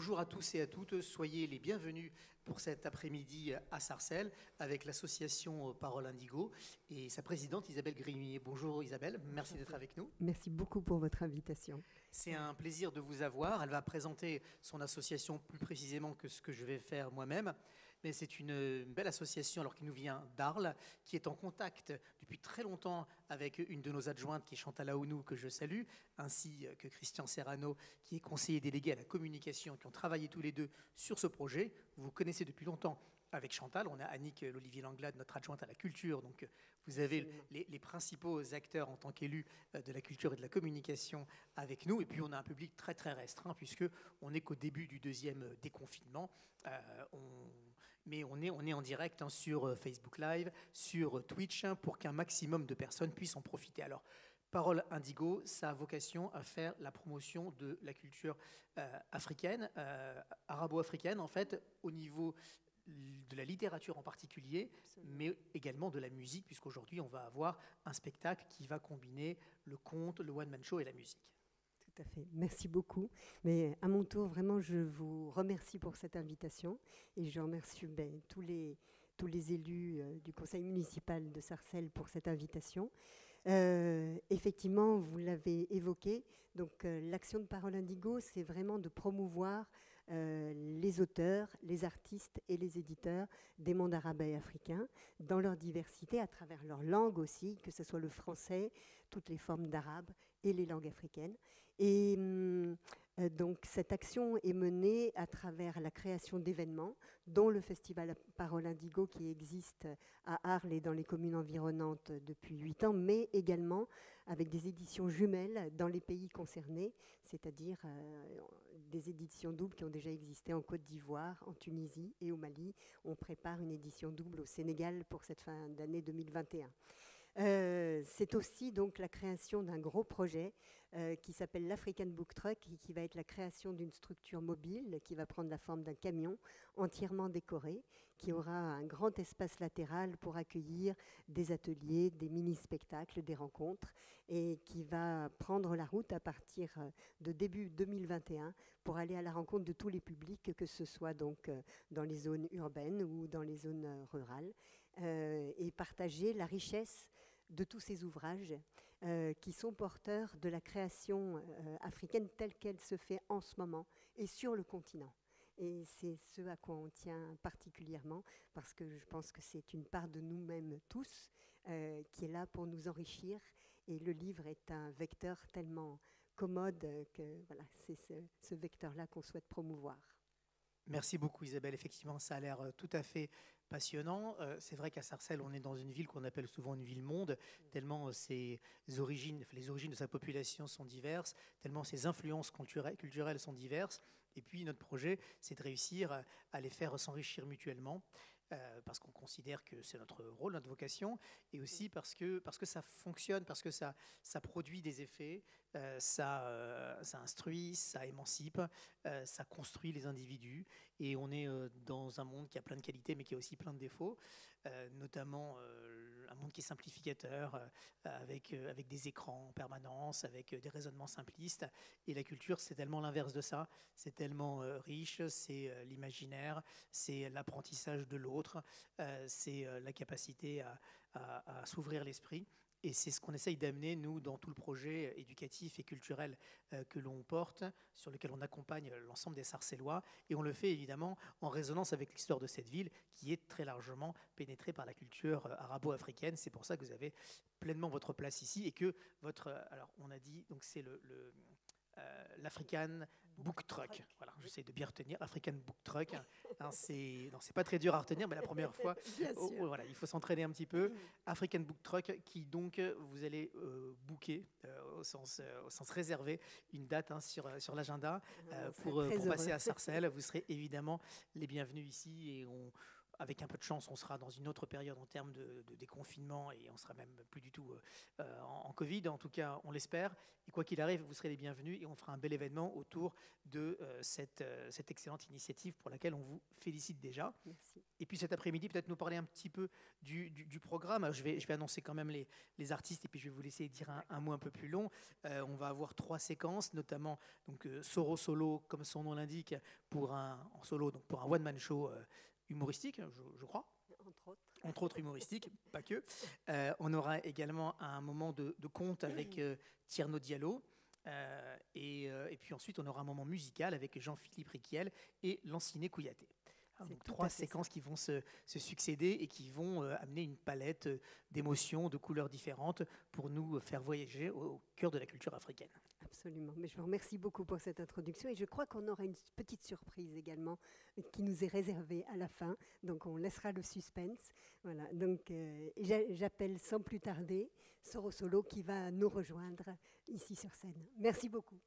Bonjour à tous et à toutes, soyez les bienvenus pour cet après-midi à Sarcelles avec l'association Parole Indigo et sa présidente Isabelle Grimier. Bonjour Isabelle, merci d'être avec nous. Merci beaucoup pour votre invitation. C'est un plaisir de vous avoir. Elle va présenter son association plus précisément que ce que je vais faire moi-même. Mais c'est une belle association alors qui nous vient d'Arles, qui est en contact depuis très longtemps avec une de nos adjointes qui est Chantal Aounou, que je salue, ainsi que Christian Serrano, qui est conseiller délégué à la communication, qui ont travaillé tous les deux sur ce projet. Vous vous connaissez depuis longtemps avec Chantal. On a Annick L'Olivier Langlade, notre adjointe à la culture. Donc vous avez les principaux acteurs en tant qu'élus de la culture et de la communication avec nous. Et puis on a un public très très restreint puisque on n'est qu'au début du deuxième déconfinement. Mais on est en direct sur Facebook Live, sur Twitch, pour qu'un maximum de personnes puissent en profiter. Alors, Parole Indigo, ça a vocation à faire la promotion de la culture africaine, arabo-africaine, en fait, au niveau de la littérature en particulier, mais également de la musique, puisqu'aujourd'hui, on va avoir un spectacle qui va combiner le conte, le one-man show et la musique. Tout à fait, merci beaucoup. Mais à mon tour, vraiment, je vous remercie pour cette invitation et je remercie tous les élus du conseil municipal de Sarcelles pour cette invitation. Effectivement, vous l'avez évoqué, donc l'action de Parole Indigo, c'est vraiment de promouvoir les auteurs, les artistes et les éditeurs des mondes arabes et africains dans leur diversité, à travers leur langue aussi, que ce soit le français, toutes les formes d'arabe et les langues africaines. Et donc cette action est menée à travers la création d'événements, dont le festival Parole Indigo qui existe à Arles et dans les communes environnantes depuis 8 ans, mais également avec des éditions jumelles dans les pays concernés, c'est-à-dire des éditions doubles qui ont déjà existé en Côte d'Ivoire, en Tunisie et au Mali. On prépare une édition double au Sénégal pour cette fin d'année 2021. C'est aussi donc la création d'un gros projet qui s'appelle l'African Book Truck et qui va être la création d'une structure mobile qui va prendre la forme d'un camion entièrement décoré, qui aura un grand espace latéral pour accueillir des ateliers, des mini-spectacles, des rencontres, et qui va prendre la route à partir de début 2021 pour aller à la rencontre de tous les publics, que ce soit donc dans les zones urbaines ou dans les zones rurales, et partager la richesse de tous ces ouvrages qui sont porteurs de la création africaine telle qu'elle se fait en ce moment et sur le continent. Et c'est ce à quoi on tient particulièrement, parce que je pense que c'est une part de nous-mêmes tous qui est là pour nous enrichir. Et le livre est un vecteur tellement commode que voilà, c'est ce vecteur-là qu'on souhaite promouvoir. Merci beaucoup Isabelle, effectivement ça a l'air tout à fait passionnant. C'est vrai qu'à Sarcelles on est dans une ville qu'on appelle souvent une ville-monde, tellement les origines de sa population sont diverses, tellement ses influences culturelles sont diverses. Et puis notre projet c'est de réussir à les faire s'enrichir mutuellement. Parce qu'on considère que c'est notre rôle, notre vocation, et aussi parce que ça fonctionne, parce que ça produit des effets, ça instruit, ça émancipe, ça construit les individus, et on est dans un monde qui a plein de qualités, mais qui a aussi plein de défauts, notamment un monde qui est simplificateur, avec des écrans en permanence, avec des raisonnements simplistes, et la culture c'est tellement l'inverse de ça, c'est tellement riche, c'est l'imaginaire, c'est l'apprentissage de l'autre, c'est la capacité à s'ouvrir l'esprit. Et c'est ce qu'on essaye d'amener, nous, dans tout le projet éducatif et culturel que l'on porte, sur lequel on accompagne l'ensemble des Sarcellois. Et on le fait évidemment en résonance avec l'histoire de cette ville, qui est très largement pénétrée par la culture arabo-africaine. C'est pour ça que vous avez pleinement votre place ici et que alors on a dit, donc c'est l'African Book Truck. Voilà, j'essaie de bien retenir. African Book Truck. Hein, c'est pas très dur à retenir, mais la première fois, voilà, il faut s'entraîner un petit peu. African Book Truck, qui donc vous allez booker au sens réservé une date sur l'agenda pour passer à Sarcelles. Vous serez évidemment les bienvenus ici et avec un peu de chance, on sera dans une autre période en termes de déconfinement et on sera même plus du tout en Covid. En tout cas, on l'espère. Et quoi qu'il arrive, vous serez les bienvenus et on fera un bel événement autour de cette excellente initiative pour laquelle on vous félicite déjà. Merci. Et puis cet après-midi, peut-être nous parler un petit peu du programme. Alors, je vais annoncer quand même les artistes et puis je vais vous laisser dire un mot un peu plus long. On va avoir 3 séquences, notamment donc, Soro Solo, comme son nom l'indique, en solo, donc pour un one-man show humoristique, je crois. Entre autres humoristiques, pas que. On aura également un moment de conte avec Tierno Diallo. Et puis ensuite, on aura un moment musical avec Jean-Philippe Riquiel et Lanciné Kouyaté. Donc 3 séquences qui vont se succéder et qui vont amener une palette d'émotions, de couleurs différentes pour nous faire voyager au cœur de la culture africaine. Absolument. Mais je vous remercie beaucoup pour cette introduction et je crois qu'on aura une petite surprise également qui nous est réservée à la fin. Donc on laissera le suspense. Voilà. Donc j'appelle sans plus tarder Soro Solo qui va nous rejoindre ici sur scène. Merci beaucoup.